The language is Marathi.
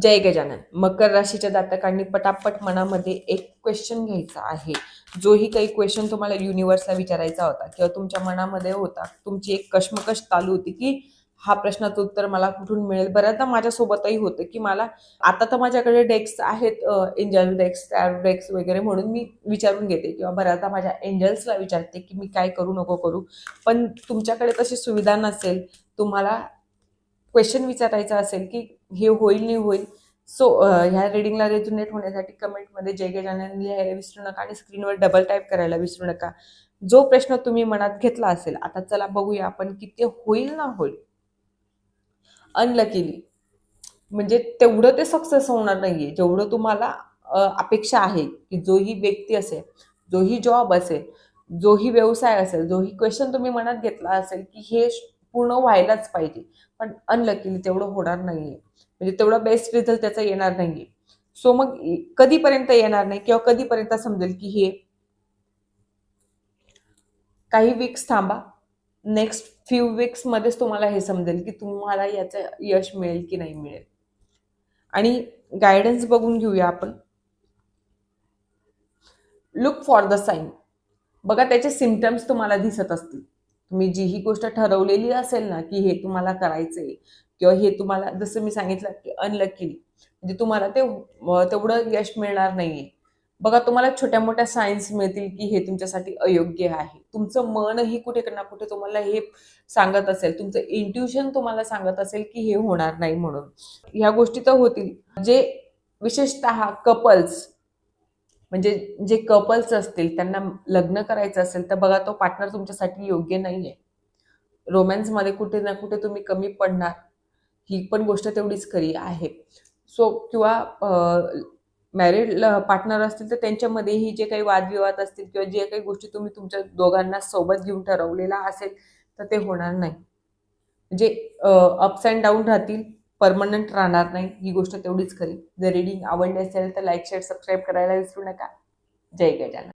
जय गजानन. मकर राशीच्या जातकांनी पटापट मनामध्ये एक क्वेश्चन घ्यायचा आहे. जोही काही क्वेश्चन तुम्हाला युनिव्हर्सला विचारायचा होता किंवा तुमच्या मनामध्ये होता, तुमची एक कश्मकश चालू होती की हा प्रश्नाचं उत्तर मला कुठून मिळेल. बऱ्याचदा माझ्यासोबतही होतं की मला आता तर माझ्याकडे डेक्स आहेत, एंजल डेक्स, टॅरो डेक्स वगैरे, म्हणून मी विचारून घेते किंवा बऱ्याचदा माझ्या एंजल्सला विचारते की मी काय करू नको करू. पण तुमच्याकडे तशी सुविधा नसेल, तुम्हाला क्वेश्चन विचारायचा असेल की हे होईल नाही होईल, सो ह्या रिडिंगला रेझोनेट होण्यासाठी कमेंटमध्ये जय गजानन लिहायला विसरू नका आणि स्क्रीनवर डबल टाईप करायला विसरू नका. जो प्रश्न तुम्ही मनात घेतला असेल, आता चला बघूया आपण की ते होईल ना होईल. अनलकीली म्हणजे तेवढं ते सक्सेस होणार नाहीये जेवढं तुम्हाला अपेक्षा आहे. की जोही व्यक्ती असेल, जोही जॉब असेल, जोही व्यवसाय असेल, जोही क्वेश्चन तुम्ही मनात घेतला असेल की हे पूर्ण व्हायलाच पाहिजे, पण अनलकीली तेवढं होणार नाहीये. म्हणजे तेवढा बेस्ट रिझल्ट त्याचा येणार नाहीये. सो मग कधीपर्यंत येणार नाही किंवा कधीपर्यंत समजेल की हे, काही वीक्स थांबा. नेक्स्ट फ्यू वीक्स मध्येच तुम्हाला हे समजेल की तुम्हाला याचं यश मिळेल की नाही मिळेल. आणि गायडन्स बघून घेऊया आपण. Look for the sign. बघा त्याचे सिम्पटम्स तुम्हाला दिसत असतील. तुम्ही जी ही गोष्ट ठरवलेली असेल ना की हे तुम्हाला करायचंय किंवा हे तुम्हाला, जसं मी सांगितलं की अनलकीली म्हणजे तुम्हाला ते तेवढं यश मिळणार नाहीये. बघा तुम्हाला छोट्या मोठ्या सायन्स मिळतील की हे तुमच्यासाठी अयोग्य आहे. तुमचं मनही कुठे ना कुठे तुम्हाला हे सांगत असेल, तुमचं इंट्युशन तुम्हाला सांगत असेल की हे होणार नाही म्हणून. ह्या गोष्टी तर होतील. जे विशेषतः कपल्स, म्हणजे जे कपल्स असतील त्यांना लग्न करायचं असेल तर बघा तो पार्टनर तुमच्यासाठी योग्य नाहीये. रोमॅन्समध्ये कुठे ना कुठे तुम्ही कमी पडणार, ही पण गोष्ट तेवढीच खरी आहे. सो किंवा मॅरिड पार्टनर असतील तर त्यांच्यामध्येही जे काही वादविवाद असतील किंवा जे काही गोष्टी तुम्ही तुमच्या दोघांना सोबत घेऊन ठरवलेला असेल तर ते होणार नाही. म्हणजे अप्स अँड डाऊन राहतील, परमनंट राहणार नाही, ही गोष्ट तेवढीच खरी. जर रीडिंग आवडली असेल तर लाईक, शेअर, सबस्क्राईब करायला विसरू नका. जय गजानन.